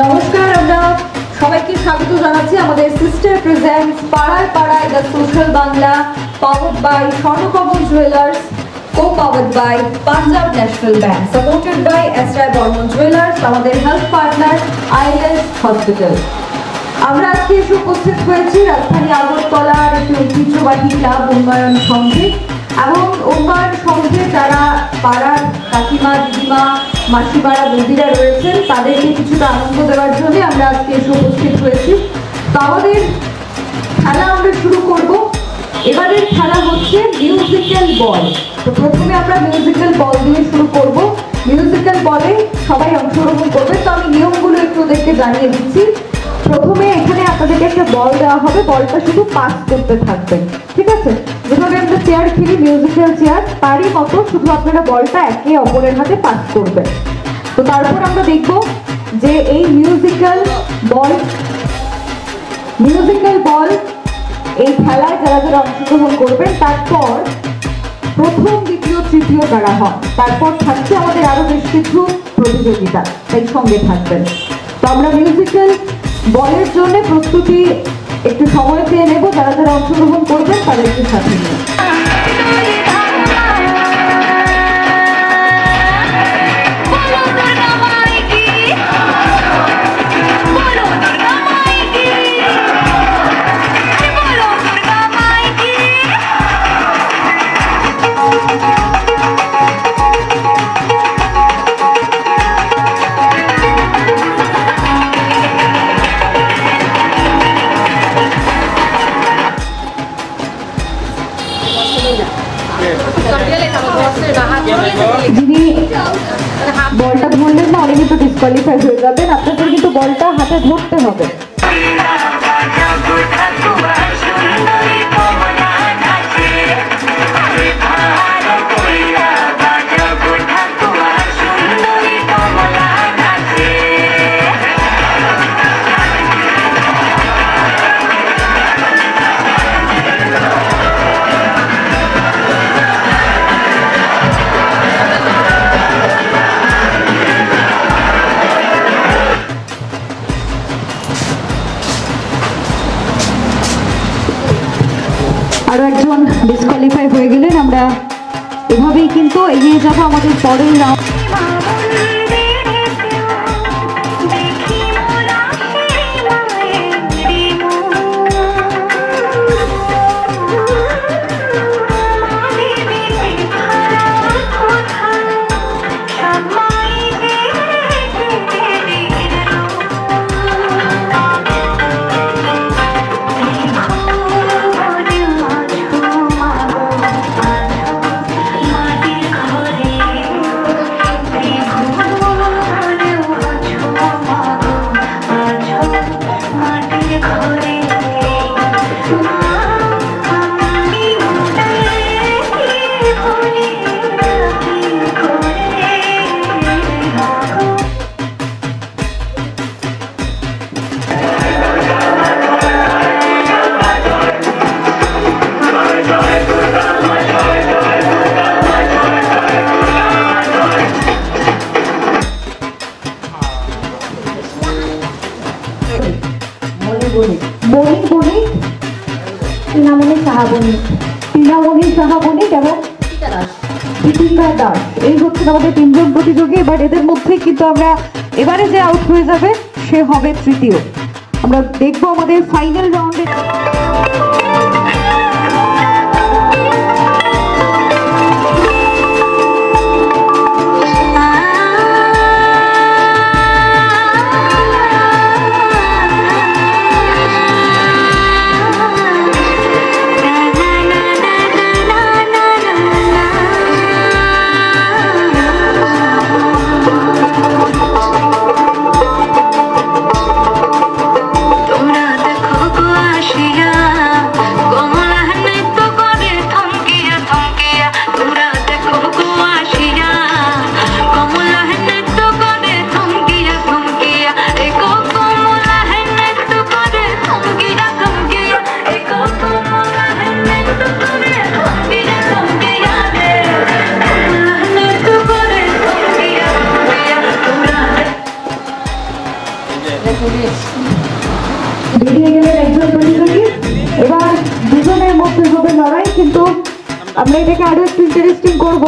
নমস্কার, আমরা সবাইকে স্বাগত জানাচ্ছি আমাদের সিস্টার প্রেজেন্টস পাড়ায় পাড়ায় the social Bangla, powered by Swarnakamal jewellers, co-powered by Punjab National Bank, supported by SRI Bormon Jewelers, আমাদের হেলথ পার্টনার ILS হসপিটাল। আমরা আজকে এসে উপস্থিত হয়েছি রাজধানী আগরতলার একটি ঐতিহ্যবাহী ক্লাব উন্নয়ন সংঘে এবং উন্নয়ন সংঘে যারা পাড়ার কাকিমা, দিদিমা, মাসিমারা, বৌদিরা রয়েছেন তাদেরকে কিছুটা আনন্দ দেওয়ার জন্য আমরা আজকে এসে উপস্থিত হয়েছি। তো আমাদের খেলা আমরা শুরু করব। এবারের খেলা হচ্ছে মিউজিক্যাল বল। তো প্রথমে আমরা মিউজিক্যাল বল দিয়ে শুরু করব। মিউজিক্যাল বলে সবাই অংশগ্রহণ করবে। তো আমি নিয়মগুলো একটু ওদেরকে জানিয়ে দিচ্ছি। প্রথমে এখানে আপনাদেরকে একটা বল দেওয়া হবে, বলটা শুধু পাস করতে থাকবেন, ঠিক আছে? যেভাবে আমরা চেয়ার খেলি, মিউজিক্যাল চেয়ার, তারই মতো শুধু আপনারা বলটা একে অপরের হাতে পাস করবেন। তো তারপর আমরা দেখব যে এই মিউজিক্যাল বল এই খেলায় যারা যারা অংশগ্রহণ করবেন তারপর প্রথম, দ্বিতীয়, তৃতীয় কারা হন। তারপর থাকছে আমাদের আরো বেশ কিছু প্রতিযোগিতা, তাই সঙ্গে থাকবেন। তো আমরা মিউজিক্যাল বলের জন্য প্রস্তুতি একটু সময় পেয়ে নেব। যারা যারা অংশগ্রহণ করবেন তাদেরকে সাথে নিয়ে যিনি বলটা ধরলেন না উনি কিন্তু ডিসকোয়ালিফাই হয়ে যাবেন। আপনাদের কিন্তু বলটা হাতে ধরতে হবে। আরো একজন ডিসকোয়ালিফাই হয়ে গেলেন। আমরা এভাবেই কিন্তু এগিয়ে যাবো আমাদের পরের রাউন্ড। তৃণামণি সাহা বণিক এবং পিতিকা দাস, এই হচ্ছে আমাদের তিনজন প্রতিযোগী। এবার এদের মধ্যে কিন্তু আমরা এবারে যে আউট হয়ে যাবে সে হবে তৃতীয়। আমরা দেখবো আমাদের ফাইনাল রাউন্ডে তোমরা দেখো গো আসিয়া বেরিয়ে গেলেন একজন প্রতিযোগী। এবার দুজনের মধ্যে হবে লড়াই, কিন্তু আমরা এটাকে আরো একটু ইন্টারেস্টিং করব।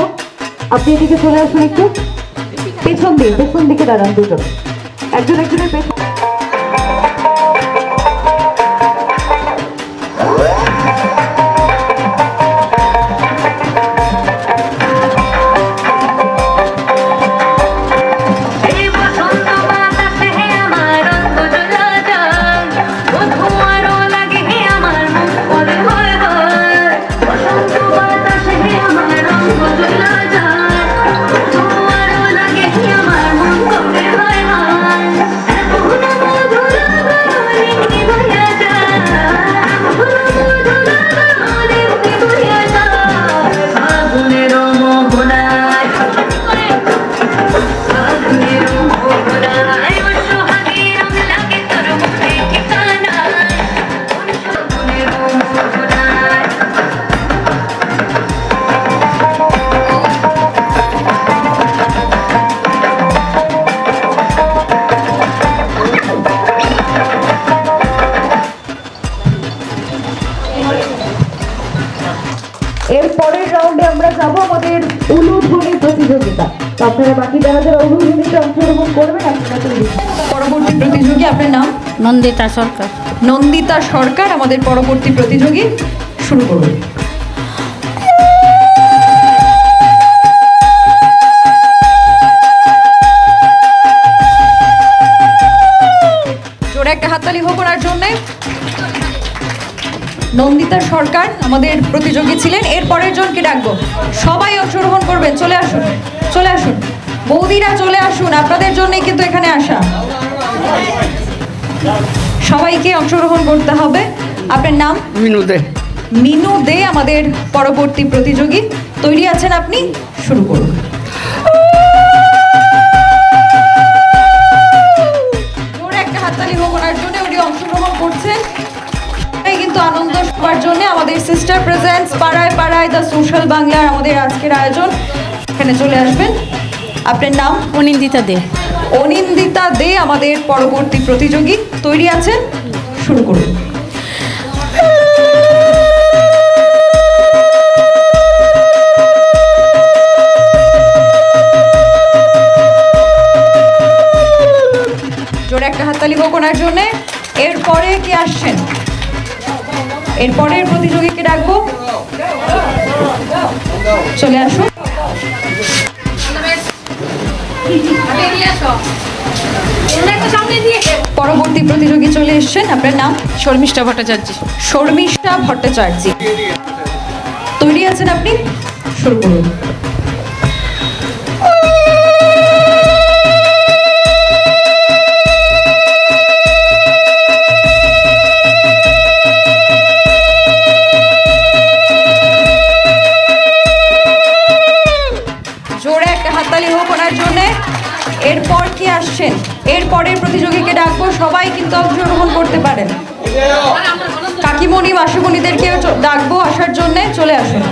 আপনি এদিকে চলে আসুন, একটু পেছন দিকে দাঁড়ান দুজন, একজন একজনের পেছন। এর পরের রাউন্ডে আমরা যাব আমাদের উলুধ্বনি প্রতিযোগিতা। তো আপনারা বাকি যারা যারা উলুধ্বনিতে অংশগ্রহণ করবেন আপনারা তৈরি। পরবর্তী প্রতিযোগী, আপনার নাম? নন্দিতা সরকার। নন্দিতা সরকার আমাদের পরবর্তী প্রতিযোগী, শুরু করুন। জোরে একটা হাততালি হোক ওনার জন্য। নন্দিতা সরকার আমাদের প্রতিযোগী ছিলেন। এর পরের জনকে ডাকবো, সবাই অংশগ্রহণ করবেন। চলে আসুন, চলে আসুন বৌদিরা, চলে আসুন, আপনাদের জন্যই কিন্তু এখানে আসা। সবাইকে অংশগ্রহণ করতে হবে। আপনার নাম? মিনু দে। মিনু দে আমাদের পরবর্তী প্রতিযোগী, তৈরি আছেন আপনি? শুরু করুন। জোরে একটা হাততালি হোক ওনার জন্য, উনি অংশগ্রহণ করছেন। কিন্তু আনন্দ সবার জন্য আমাদের সিস্টার প্রেজেন্স পাড়ায় পাড়ায় দ্য সোশ্যাল বাংলার আমাদের আজকের আয়োজন, এখানে চলে আসবেন। আপনার নাম? অনিন্দিতা দে। অনিন্দিতা দে আমাদের পরবর্তী প্রতিযোগী, তৈরি আছেন? শুরু করুন। জোরে একটা হাততালি হোক ওনার জন্যে। এরপরে কি আসছেন? এরপরের প্রতিযোগীকে ডাকবো, চলে আসুন। পরবর্তী প্রতিযোগী চলে এসছেন। আপনার নাম? শর্মিষ্ঠা ভট্টাচার্য। শর্মিষ্ঠা ভট্টাচার্য, তৈরি আছেন আপনি? শুরু করুন। এরপর কি আসছেন? এরপরের প্রতিযোগীকে ডাকবো, সবাই কিন্তু অংশগ্রহণ করতে পারেন। কাকিমণি মাসিমণিদেরকেও ডাকবো আসার জন্য, চলে আসুন।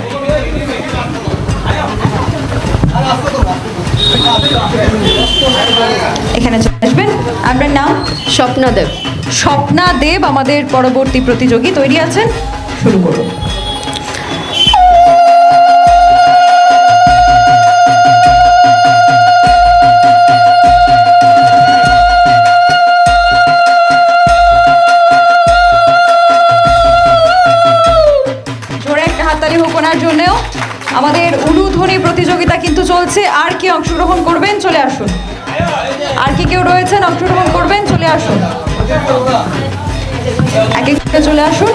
এখানে চলে আসবেন। আপনার নাম? স্বপ্না দেব। স্বপ্না দেব আমাদের পরবর্তী প্রতিযোগী, তৈরি আছেন? শুরু করুন। জন্যও আমাদের উলুধ্বনি প্রতিযোগিতা কিন্তু চলছে। আর কি অংশগ্রহণ করবেন? চলে আসুন। আর কি কেউ রয়েছেন অংশগ্রহণ করবেন? চলে আসুন, এক এক চলে আসুন।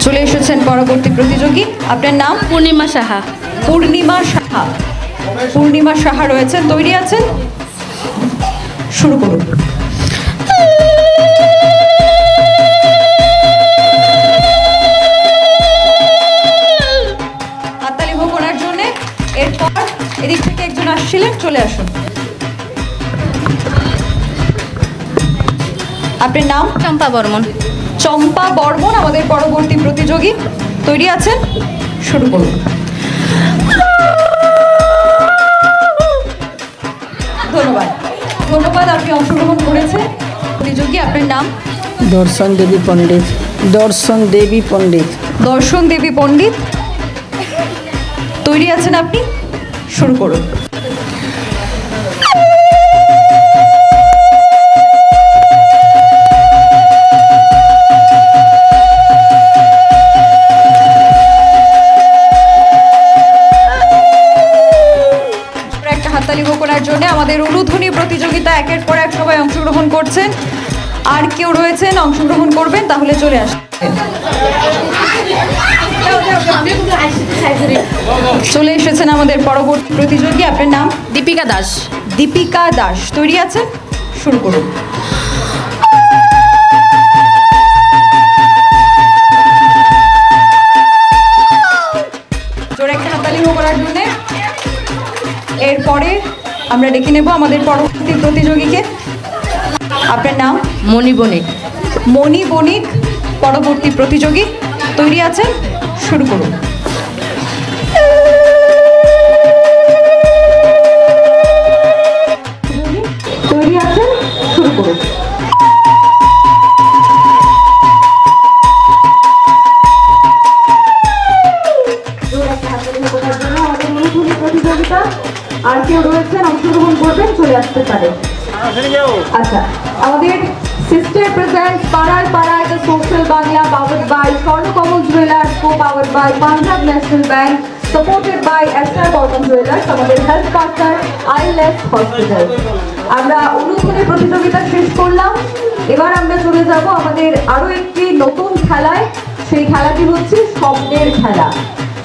চলে এসেছেন পরবর্তী প্রতিযোগী। আপনার নাম? পূর্ণিমা সাহা। পূর্ণিমা সাহা, পূর্ণিমা সাহা রয়েছেন, তৈরি আছেন? শুরু করুন। হাততালি হোক ওনার জন্য। এরপর এদিক থেকে একজন আসছিলেন, চলে আসুন। আপনার নাম? চম্পা বর্মন। চম্পা বর্মন আমাদের পরবর্তী প্রতিযোগী, তৈরি আছেন? শুরু করুন। ধন্যবাদ। ধন্যবাদ, আপনি অংশগ্রহণ করেছেন। প্রতিযোগী, আপনার নাম? দর্শন দেবী পণ্ডিত। দর্শন দেবী পণ্ডিত। দর্শন দেবী পণ্ডিত, তৈরি আছেন আপনি? শুরু করুন। একটা হাততালি ঘোষণার জন্য আমাদের উলুধ্বনি প্রতিযোগিতা একের পর এক সবাই অংশগ্রহণ করছেন। আর কেউ রয়েছেন অংশগ্রহণ করবেন, তাহলে চলে আসবেন। চলে এসেছেন আমাদের পরবর্তী প্রতিযোগী, আপনার নাম? দীপিকা দাস। দীপিকা দাস, তৈরি আছেন? শুরু করুন। জোরে একটা হাততালি করার জন্য। এরপরে আমরা ডেকে নেব আমাদের পরবর্তী প্রতিযোগীকে। আপনার নাম? মণি বণিক। মণি বণিক, পরবর্তী প্রতিযোগী, তৈরি আছেন? শুরু করুন। তৈরি আছেন? শুরু করুন। প্রতিযোগিতা আর কেউ রয়েছেন অংশগ্রহণ করবেন, চলে আসতে পারে। আচ্ছা, আমাদের সিস্টার প্রেজেন্টস পাড়ায় পাড়ায় the social Bangla, powered by Swarnakamal jewellers, co powered by Punjab national bank, supported by SR Barman jewellers, আমাদের হেলথ পার্টনার আইএলএস হসপিটাল। আমরা উলুধ্বনি প্রতিযোগিতা শেষ করলাম। এবার আমরা চলে যাব আমাদের আরো একটি নতুন খেলায়। সেই খেলাটি হচ্ছে শব্দের খেলা।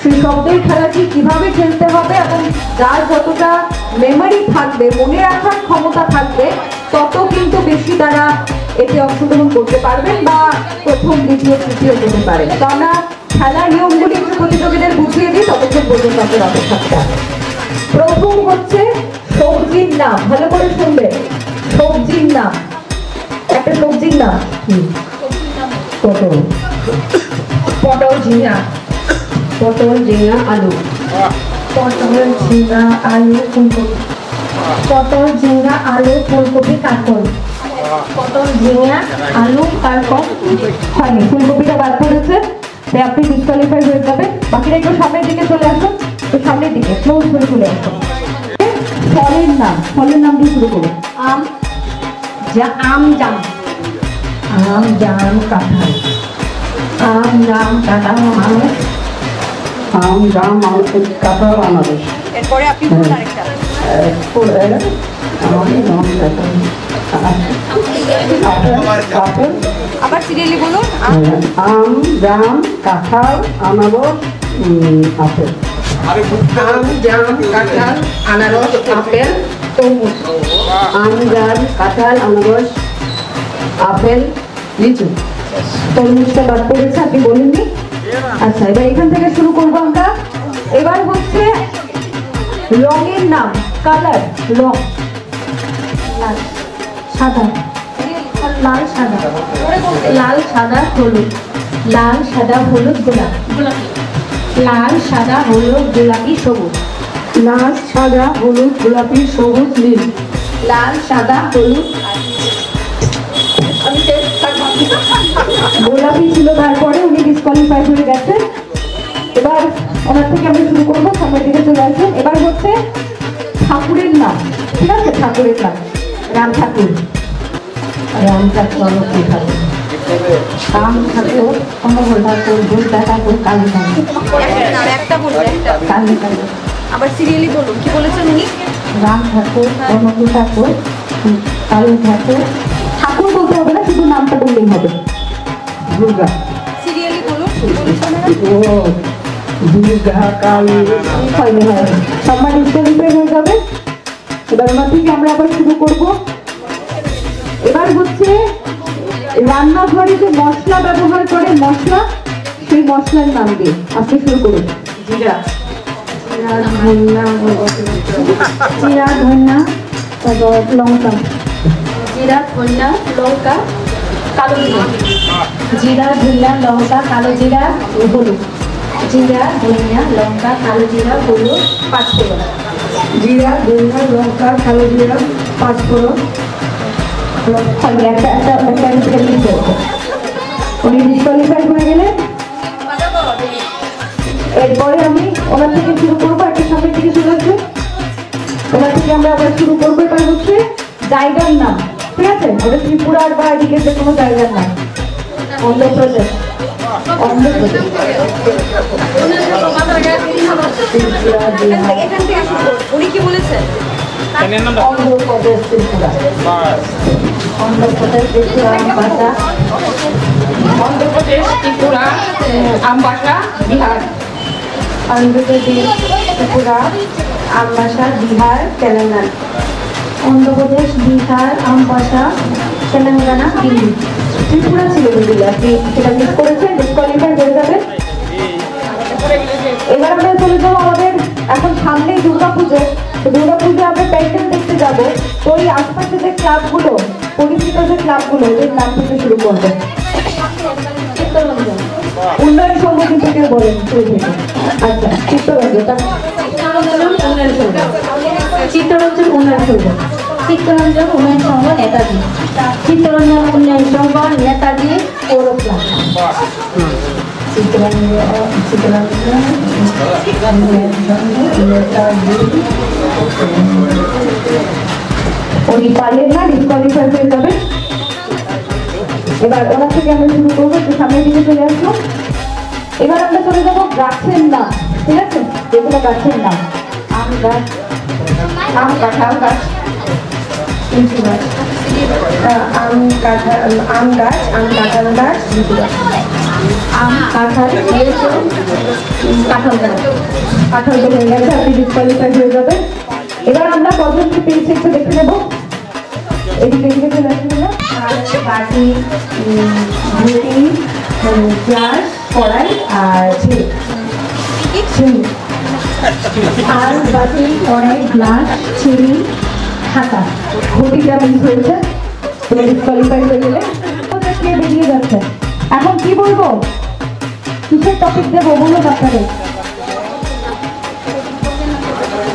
সেই শব্দের খেলাটি কিভাবে খেলতে হবে এবং যার যতটা মেমোরি থাকবে, মনে রাখার ক্ষমতা থাকবে, তত কিন্তু বেশি তারা এতে অংশগ্রহণ করতে পারবেন বা প্রথম, দ্বিতীয়, তৃতীয় হতে পারে। তো আমরা খেলার নিয়মগুলি একটু প্রতিযোগীদের বুঝিয়ে দিই, ততক্ষণ পর্যন্ত আপনার অপেক্ষা। প্রথম হচ্ছে সবজির নাম, ভালো করে শুনবে। সবজির নাম, একটা সবজির নাম। পটল। পটল, ঝিঙা। পটল, ঝিঙা, আলু। পটল, ঝিঙা, আলু, ফুলকপি। পটল, ঝিঙা, আলু, ফুলকপি, কাঁকরোল। পটল, ঝিঙা, আলু, কাঁকরোল হয়নি, ফুলকপিটা বাদ পড়েছে, তাই আপনি ডিসকোয়ালিফাই হয়ে যাবেন। বাকিরা একটু সামনের দিকে চলে আসুন, তো সামনের দিকে ক্লোজ করে চলে আসুন। ফলের নাম, ফলের নাম দিয়ে শুরু করুন। আম, আম, জাম। আম, জাম, কাঁঠাল। আম, জাম, কাঁঠাল, আনারস। আম, জাম, কাঁঠাল, আনারস। এরপরে আপনি বলুন আরেকটা। আবার সিরিয়ালি বলুন। আম, জাম, কাঁঠাল, আনারস, আপেল। আম, জাম, কাঁঠাল, আনারস, আপেল, তরমুজ। আম, জাম, কাঁঠাল, আনারস, আপেল, লিচু। তরমুজটা বাদ পড়েছে, আপনি বলেননি। আচ্ছা, এবার এখান থেকে শুরু করবো আমরা। এবার হচ্ছে রঙের নাম, কালার, রং। লাল, সাদা। লাল, সাদা। লাল, সাদা, হলুদ। লাল, সাদা, হলুদ, গোলাপি। লাল, সাদা, হলুদ, গোলাপি, সবুজ। লাল, সাদা, হলুদ, গোলাপি, সবুজ, নীল। লাল, সাদা, হলুদ, গোলাপি ছিল, তারপরে উনি ডিসকোয়ালিফাই হয়ে গেছেন। এবার ওনার থেকে আমরা শুরু করবো, সামনের দিকে চলে আসুন। এবার হচ্ছে ঠাকুরের নাম, ঠিক আছে? ঠাকুরের নাম, রাম ঠাকুর। রাম ঠাকুর, রাম ঠাকুর, অমর ঠাকুর, দুর্গা ঠাকুর, কালী ঠাকুর। কালী ঠাকুর। আবার সিরিয়ালি বলুন, কি বলেছেন উনি? রাম ঠাকুর, অমর ঠাকুর, কালী ঠাকুর। ঠাকুর বলতে হবে না, শুধু নামটা বললেই হবে। দুর্গা। সিরিয়ালি বলুন, কি বলেছেন? দুর্গা, কালী। হয়নি, হয়নি, সবাই ডিসকোয়ালিফাই হয়ে যাবে। এবার ওনার থেকে আমরা আবার শুরু করব। এবার হচ্ছে রান্নাঘরে যে মশলা ব্যবহার করে, মশলা, সেই মশলার নাম দিয়ে আপনি শুরু করুন। জিরা। জিরা, ধনিয়া, তারপর লঙ্কা। জিরা, ধনিয়া, লঙ্কা, কালো জিরা। জিরা, ধনিয়া, লঙ্কা, কালো জিরা, হলুদ। জিরা, ধনিয়া, লঙ্কা, কালো জিরা, হলুদ, পাঁচফোড়ন। জিরা, ধনিয়া, লঙ্কা, কালো জিরা, পাঁচফোড়ন। উনি ডিসকোয়ালিফাই হয়ে গেলে এরপরে আমি ওনার থেকে শুরু করবো। একটা সামনের দিকে চলে আসবে, ওনার থেকে আমরা আবার শুরু করবো। এবার হচ্ছে জায়গার নাম, ঠিক আছে? ওটা ত্রিপুরার বা এদিকে যে কোনো জায়গার নাম। অন্ধ্রপ্রদেশ, অন্ধ্রপ্রদেশ। উনি কি বলেছেন? অন্ধ্রপ্রদেশ, ত্রিপুরা। অন্ধ্রপ্রদেশ, ত্রিপুরা, আমবাসা। অন্ধ্রপ্রদেশ, ত্রিপুরা, আমবাসা, বিহার। অন্ধ্রপ্রদেশ, ত্রিপুরা, আমবাসা, বিহার, তেলেঙ্গানা। অন্ধ্রপ্রদেশ, বিহার, আমবাসা, তেলেঙ্গানা, দিল্লি। ত্রিপুরা ছিল দিল্লি, আপনি সেটা মিস করেছেন, ডিসকোয়ালিফাই হয়ে যাবে। এবার আমরা চলে যাবো আমাদের এখন সামনেই দুর্গাপুজো। তো দুর্গাপুজো আমরা প্যান্ডেল দেখতে যাবো। তো ওই আশপাশে যে ক্লাবগুলো, পরিচিত যে ক্লাবগুলো, ওদের নাম থেকে শুরু করবো। উন্নয়ন সংগঠন থেকে বলেন শুরু থেকে। আচ্ছা, চিত্তরঞ্জন উন্নয়ন সংঘ, চিত্তরঞ্জন উন্নয়ন সংঘ, চিত্তরঞ্জন উন্নয়ন সংঘ নেতাজি, চিত্তরঞ্জন উন্নয়ন সংঘ নেতাজি পৌর ক্লাব। উনি পারলেন না, ডিসকোয়ালিফাই হয়ে যাবে। এবার ওনার থেকে আমরা শুরু করবো, একটু সামনের দিকে চলে আসবো। এবার আমরা চলে যাবো গাছের নাম, ঠিক আছে? যেগুলো গাছের নাম, আম গাছ, আম, কাঁঠাল গাছ, লিচু গাছ, আম, কাঁঠাল, আম গাছ, আম, কাঁঠাল গাছ, লিচু গাছ। আম, কাঁঠাল, লিচু, কাঁঠাল গাছ। কাঁঠাল তো হয়ে গেছে, আপনি ডিসকোয়ালিফাই হয়ে যাবে। এবার আমরা কতজনকে পেয়েছি একটু দেখে নেবো। এদিকে এদিকে চলে আসবে না, বাটি, ঘুটি, গ্লাস, কড়াই আর ঝিল। আর বাটি, কড়াই, গ্লাস, ছিঁড়ি, হাতা। ঘটিটা মিস হয়েছে, তুমি ডিসকোয়ালিফাই হয়ে গেলে। কে বেরিয়ে যাচ্ছে? এখন কি বলবো, কিসের টপিক দেবো বলুন আপনাদের?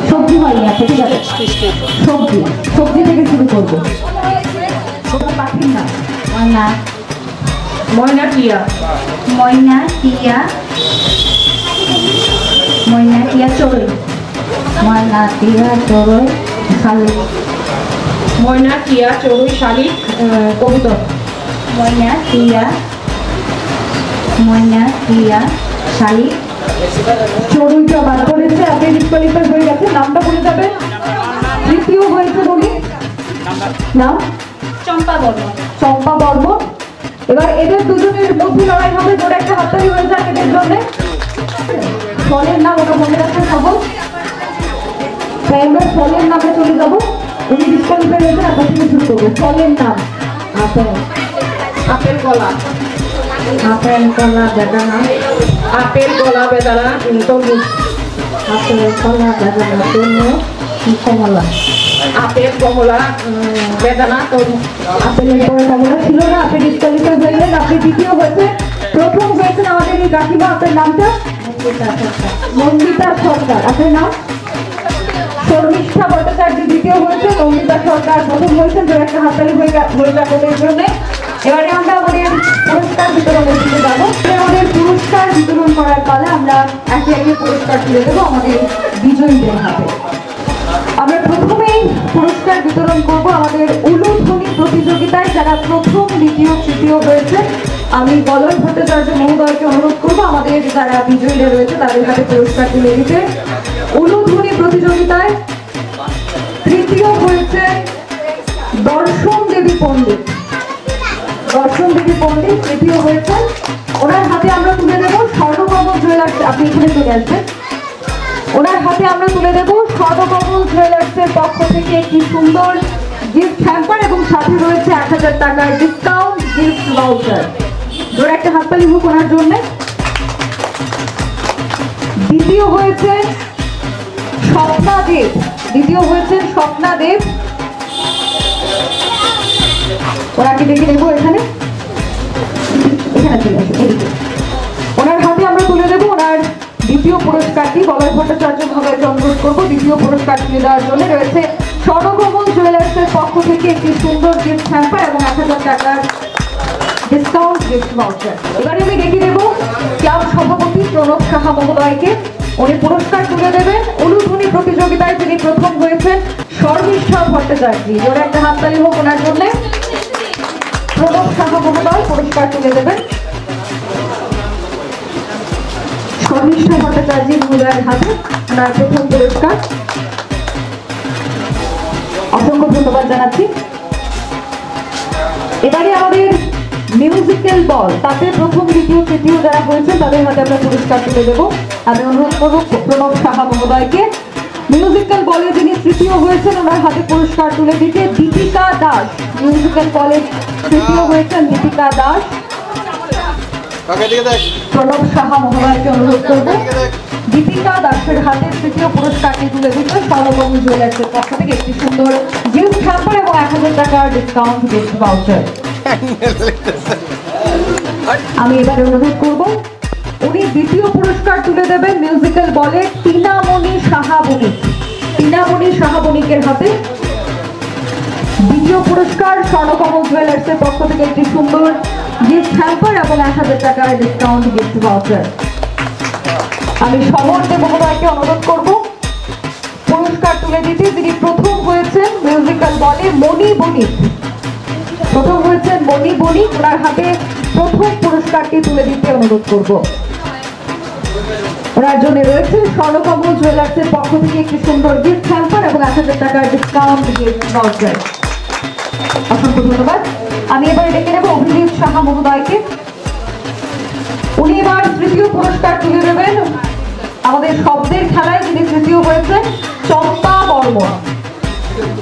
সবজি হয়নি, আচ্ছা ঠিক আছে, সবজি। সবজি থেকে শুরু করবো। পাখির নাম ময়না, ময়না, টিয়া, ময়না, টিয়া, ময়না, টিয়া, চড়ুই, ময়না, টিয়া, চড়ুই, শালিক, ময়না, টিয়া, চড়ুই, শালিক, কবুতর। ময়না, টিয়া, ময়না, টিয়া, শালিক, চড়ুইটা বাদ পড়েছে, আপনি ডিসকোয়ালিফাই হয়ে গেছে। নামটা বলে যাবে। তৃতীয় হয়েছে বলি নাম চম্পা বর্মন। চম্পা বর্মন। এবার এদের দুজনের মধ্যে লড়াই হবে, জোরে একটা হাততালি হয়ে যাক এদের জন্য। ফলের নাম ওটা মনে রাখতে সহজ। আমরা ফলের নামে চলে যাবো। উনি ডিসকোয়ালিফাই হয়েছে, আপনার থেকে শুরু করবো। ফলের নাম আপেল, আপেল, কলা, আপেল, কলা, বেদানা, আপেল, কলা, বেদানা, তরমুজ। আপেল, কলা, বেদানা, তরমুজ, কমলা। আপেল, কমলা, বেদানা, তরমুজ। আপেলের পরে কমলা ছিল না, আপনি ডিসকোয়ালিফাই হয়ে গেলেন। আপনি দ্বিতীয় হয়েছে। প্রথম হয়েছেন আমাদের এই কাকিমা, আপনার নামটা? নন্দিতা সরকার। আপনার নাম? শর্মিষ্ঠা ভট্টাচার্য দ্বিতীয় হয়েছে, নন্দিতা সরকার প্রথম হয়েছেন। জোরে একটা হাততালি হয়ে যাক ওদের জন্য। এবারে আমরা আমাদের পুরস্কার বিতরণের দিকে যাবো। আমাদের পুরস্কার বিতরণ করার পালা, আমরা একে একে পুরস্কার তুলে দেবো আমাদের বিজয়ীদের হাতে। আমরা প্রথমেই পুরস্কার বিতরণ করব আমাদের উলুধ্বনি প্রতিযোগিতায় যারা প্রথম, দ্বিতীয়, তৃতীয় হয়েছে। আমি বলয় ভট্টাচার্য মহোদয়কে অনুরোধ করবো আমাদের যারা বিজয়ীরা রয়েছে তাদের হাতে পুরস্কার তুলে দিতে। উলুধ্বনি প্রতিযোগিতায় তৃতীয় হয়েছে দর্শন দেবী পণ্ডিত। দর্শন দেবী পণ্ডিত তৃতীয় হয়েছেন। ওনার হাতে আমরা তুলে দেবো স্বর্ণকমল জুয়েলার্স। আপনি এখানে চলে আসবেন। ওনার হাতে আমরা তুলে দেবো স্বর্ণকমল জুয়েলার্সের পক্ষ থেকে একটি সুন্দর গিফট হ্যাম্পার এবং সাথে রয়েছে 1000 টাকার ডিসকাউন্ট গিফট ভাউচার। ধরে একটা হাততালি হোক ওনার জন্য। দ্বিতীয় হয়েছে স্বপ্না দেব। দ্বিতীয় হয়েছেন স্বপ্না দেব। ওনাকে দেখে নেবো এখানে, এখানে চলে আসবে। ওনার হাতে আমরা তুলে দেবো ওনার দ্বিতীয় পুরস্কারটি বলাই ভট্টাচার্য মহোদয়কে অনুরোধ করবো দ্বিতীয় পুরস্কার তুলে দেওয়ার জন্য। রয়েছে স্বর্ণভবন জুয়েলার্সের পক্ষ থেকে একটি সুন্দর গিফট হ্যাম্পার এবং 1000 টাকার ডিসকাউন্ট গিফট ভাউচার। এবারে আমি ডেকে দেবো ক্লাব সভাপতি প্রণব সাহা মহোদয়কে। উনি পুরস্কার তুলে দেবেন। উলুধ্বনি প্রতিযোগিতায় তিনি প্রথম হয়েছেন শর্মিষ্ঠা ভট্টাচার্য। ওরা একটা হাততালি হোক ওনার জন্য। প্রণব সাহা মহোদয় পুরস্কার তুলে দেবেন শর্মিষ্ঠা ভট্টাচার্য মহোদয়ের হাতে ওনার প্রথম পুরস্কার। অসংখ্য ধন্যবাদ জানাচ্ছি। এবারে আমাদের মিউজিক্যাল বল, তাতে প্রথম দ্বিতীয় তৃতীয় যারা হয়েছে তাদের হাতে আমরা পুরস্কার তুলে দেবো। আমি অনুরোধ করবো প্রণব সাহা মহোদয়কে মিউজিক্যাল বলে যিনি তৃতীয় হয়েছেন ওনার হাতে পুরস্কার তুলে দিতে। দীপিকা দাস মিউজিক্যাল বলে তৃতীয় হয়েছেন দীপিকা দাস। প্রণব সাহা মহোদয়কে অনুরোধ করবো দীপিকা দাসের হাতে তৃতীয় পুরস্কারটি তুলে দিতে স্বর্ণভবন জুয়েলার্সের পক্ষ থেকে একটি সুন্দর গিফট হ্যাম্পার এবং 1000 টাকার ডিসকাউন্ট গিফট ভাউচার। আমি এবার অনুরোধ করব উনি দ্বিতীয় পুরস্কার তুলে দেবেন মিউজিক্যাল বলে টিনামণি সাহা বণিক। টিনামণি সাহা বণিকের হাতে দ্বিতীয় পুরস্কার স্বর্ণকমল জুয়েলার্সের পক্ষ থেকে একটি সুন্দর গিফট হ্যাম্পার এবং 1000 টাকার ডিসকাউন্ট গিফট ভাউচার। আমি সমর্থ মহোদয়কে অনুরোধ করব পুরস্কার তুলে দিতে যিনি প্রথম হয়েছেন মিউজিক্যাল বলে মণি বণিক। প্রথম হয়েছেন মণি বণিক, ওনার হাতে প্রথম পুরস্কারটি তুলে দিতে অনুরোধ করব। ওনার জন্য রয়েছে স্বর্ণকমল জুয়েলার্সের পক্ষ থেকে একটি সুন্দর গিফট হ্যাম্পার এবং 1000 টাকার ডিসকাউন্ট গিফট ভাউচার। অসংখ্য ধন্যবাদ। আমি এবারে ডেকে নেব অভিজিৎ সাহা মহোদয়কে। উনি এবার তৃতীয় পুরস্কার তুলে দেবেন আমাদের শব্দের খেলায় যিনি তৃতীয় হয়েছেন চম্পা বর্মন।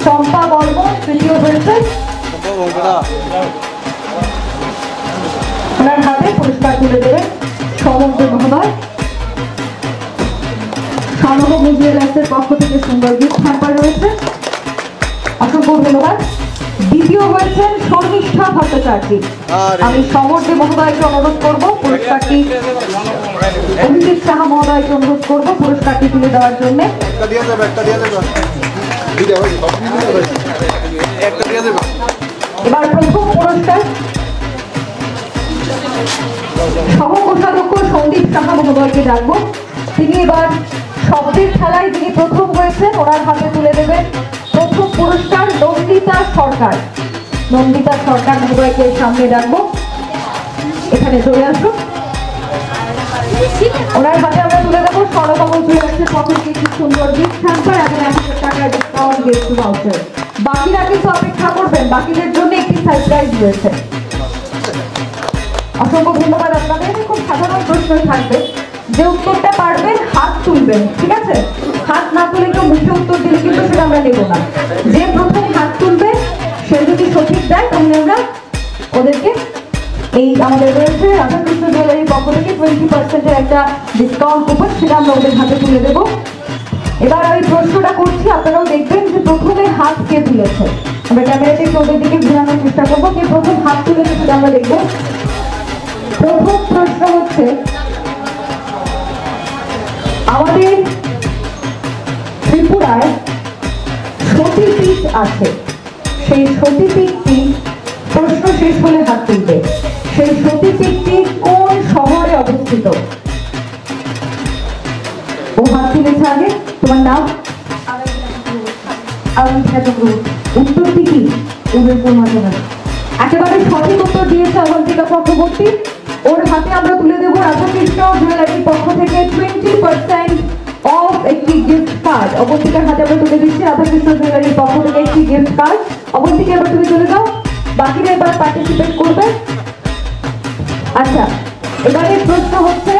চম্পা বর্মন তৃতীয় হয়েছেন। ওনার হাতে পুরস্কার তুলে দেবেন সমর্থ মহোদয়। স্বর্ণভবন জুয়েলার্সের পক্ষ থেকে সুন্দর গিফট হ্যাম্পার রয়েছে। অসংখ্য ধন্যবাদ। দ্বিতীয় হয়েছেন শর্মিষ্ঠা ভট্টাচার্য। আমি সমর্থ মহোদয়কে অনুরোধ করব পুরস্কারটি অভিজিৎ সাহা মহোদয়কে অনুরোধ করব পুরস্কারটি তুলে দেওয়ার জন্য। এবার প্রথম পুরস্কার সহ-কোষাধ্যক্ষ সন্দীপ সাহা মহোদয়কে ডাকবো। তিনি এবার শব্দের খেলায় যিনি প্রথম হয়েছেন ওনার হাতে তুলে দেবেন প্রথম পুরস্কার নন্দিতা সরকার। নন্দিতা সরকার মহোদয়কে সামনে ডাকবো, এখানে চলে আসুন। ওনার হাতে আমরা তুলে দেবো স্বর্ণকমল জুয়েলার্সের পক্ষ থেকে একটি সুন্দর গিফট হ্যাম্পার এবং 1000 টাকার ডিসকাউন্ট গিফট ভাউচার। বাকিরা কিন্তু অপেক্ষা করবেন, বাকিদের জন্য একটি সারপ্রাইজ রয়েছে। অসংখ্য ধন্যবাদ আপনাদের। খুব সাধারণ প্রশ্নই থাকবে, যে উত্তরটা পারবেন হাত তুলবেন, ঠিক আছে? হাত না তুলে কেউ মুখে উত্তর দিলে কিন্তু সেটা আমরা নেব না। যে প্রথম হাত তুলবে সে যদি সঠিক দেয় তাহলে আমরা ওদেরকে এই আমাদের রয়েছে রাধাকৃষ্ণ জুয়েলারির পক্ষ থেকে 20% একটা ডিসকাউন্ট কুপন, সেটা আমরা ওদের হাতে তুলে দেবো। এবার আমি প্রশ্নটা করছি, আপনারাও দেখবেন যে প্রথমে হাত কে তুলেছে। আমরা ক্যামেরাতে ওদের দিকে ঘোরানোর চেষ্টা করবো, কে প্রথম হাত তুলেছে সেটা আমরা দেখবো। প্রথম প্রশ্ন হচ্ছে, আমাদের ত্রিপুরায় সতীপীঠ আছে, সেই সতীপীঠটি প্রশ্ন শেষ হলে হাত তুলবে। সেই সতীপীঠটি কোন শহরে অবস্থিত? ও হাত তুলেছে আগে। তোমার নাম? উত্তরটি কি? উদয়পুর মাধ্যমিক। একেবারে সঠিক উত্তর দিয়েছে অবন্তিকা চক্রবর্তী। ওর হাতে আমরা তুলে দেবো রাধাকৃষ্ণ জুয়েলারির পক্ষ থেকে 20% অফ একটি গিফট কার্ড। অবন্তিকার হাতে আমরা তুলে দিচ্ছি রাধাকৃষ্ণ জুয়েলারির পক্ষ থেকে একটি গিফট কার্ড। অবন্তিকা এবার তুমি চলে যাও, বাকিরা এবার পার্টিসিপেট করবে। আচ্ছা, এবারে প্রশ্ন হচ্ছে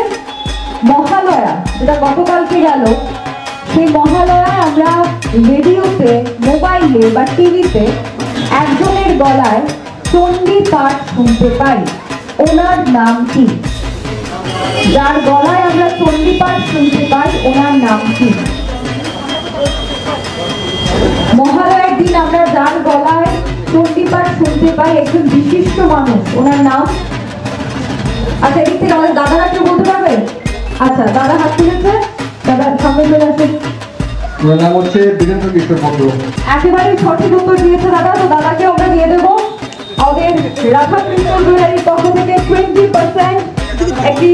মহালয়া, যেটা গতকালকে গেল, সেই মহালয়ায় আমরা রেডিওতে, মোবাইলে বা টিভিতে একজনের গলায় চণ্ডী পাঠ শুনতে পাই, ওনার নাম কি? যার গলায় আমরা চণ্ডী পাঠ শুনতে পাই ওনার নাম কি? মহালয়ার দিন আমরা যার গলায় চণ্ডী পাঠ শুনতে পাই একজন বিশিষ্ট মানুষ, ওনার নাম? আচ্ছা, এদিক থেকে আমাদের দাদারা কেউ বলতে পারবে? আচ্ছা, দাদা হাত তুলেছে, দাদা সামনে চলে আসুন। ওনার নাম হচ্ছে বীরেন্দ্র কিশোর ভদ্র। একেবারে সঠিক উত্তর দিয়েছে দাদা, তো দাদাকে আমরা দিয়ে দেবো আমাদের রাধাকৃষ্ণ জুয়েলারির পক্ষ থেকে 20% একটি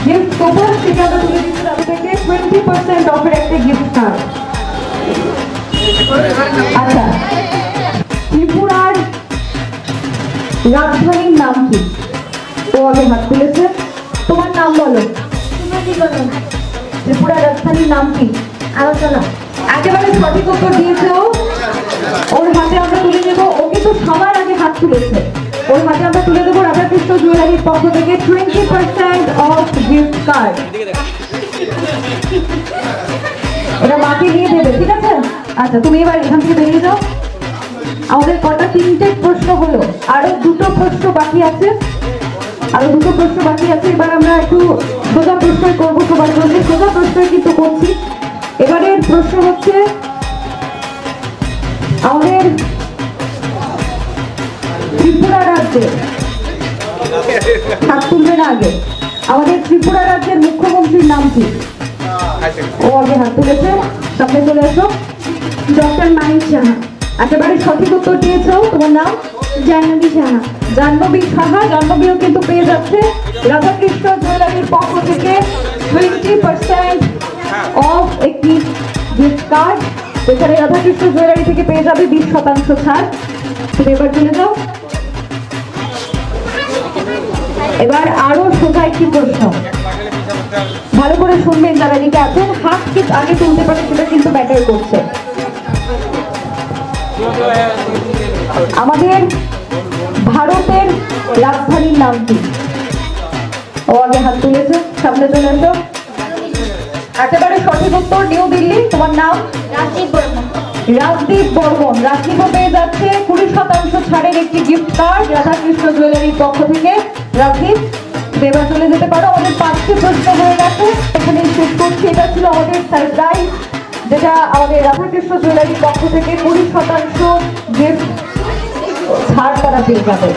গিফট কুপন, সেটা আমরা তুলে দিচ্ছি তাদের থেকে 20% অফের একটি গিফট কার্ড। আচ্ছা, ত্রিপুরার রাজধানীর নাম কি? ও আগে হাত তুলেছে, তোমার নাম বলো। ত্রিপুরার রাজধানীর নাম কি? আলোচনা। একেবারে সঠিক উত্তর দিয়েছে ও। ওর হাতে আমরা তুলে দেবো, ও কিন্তু সবার আগে হাত তুলেছে, ওর হাতে আমরা তুলে দেবো রাধাকৃষ্ণ জুয়েলারির পক্ষ থেকে 20% অফ গিফট কার্ড। এটা মাকে নিয়ে দেবে, ঠিক আছে? আচ্ছা, তুমি এবার এখান থেকে বেরিয়ে যাও। আমাদের কটা? 3টে প্রশ্ন হলো, আরো 2টো প্রশ্ন বাকি আছে, এবার আমরা একটু সোজা প্রশ্ন করবো সবার জন্য, সোজা প্রশ্ন কিন্তু করছি। এবারের প্রশ্ন হচ্ছে আমাদের ত্রিপুরা রাজ্যে, হাত তুলবে না আগে, আমাদের ত্রিপুরা রাজ্যের মুখ্যমন্ত্রীর নাম কি? ও আগে হাত তুলেছে, সামনে চলে এসো। ডক্টর মানিক সাহা। একেবারে সঠিক উত্তর দিয়েছো, তোমার নাম? জাহ্নবী সাহা। জাহ্নবী সাহা, জাহ্নবীও কিন্তু পেয়ে যাচ্ছে রাধাকৃষ্ণ জুয়েলারির পক্ষ থেকে 20% অফ একটি গিফট কার্ড। এখানে রাধাকৃষ্ণ জুয়েলারি থেকে পেয়ে যাবে 20% ছাড়। তুমি এবার চলে যাও। এবার আরো সোজা একটি প্রশ্ন, ভালো করে শুনবেন যারা এদিকে আছেন, হাত কি আগে তুলতে পারে সেটা কিন্তু ম্যাটার করছে। আমাদের ভারতের রাজধানীর নাম কি? ও আগে হাত তুলেছে, সামনে চলে এসো। একেবারে সঠিক উত্তর নিউ দিল্লি। তোমার নাম? রাজদীপ বর্মন। রাজদীপ বর্মন। রাজদীপও পেয়ে যাচ্ছে 20% ছাড়ের একটি গিফট কার্ড রাধাকৃষ্ণ জুয়েলারির পক্ষ থেকে। রাজদীপ, এবার চলে যেতে পারো। আমাদের 5টি প্রশ্ন হয়ে গেছে, এখানে শেষ করছি। এটা ছিল আমাদের সারপ্রাইজ, যেটা আমাদের রাধাকৃষ্ণ জুয়েলারির পক্ষ থেকে 20% গিফট ছাড় তারা পেয়ে যাবে।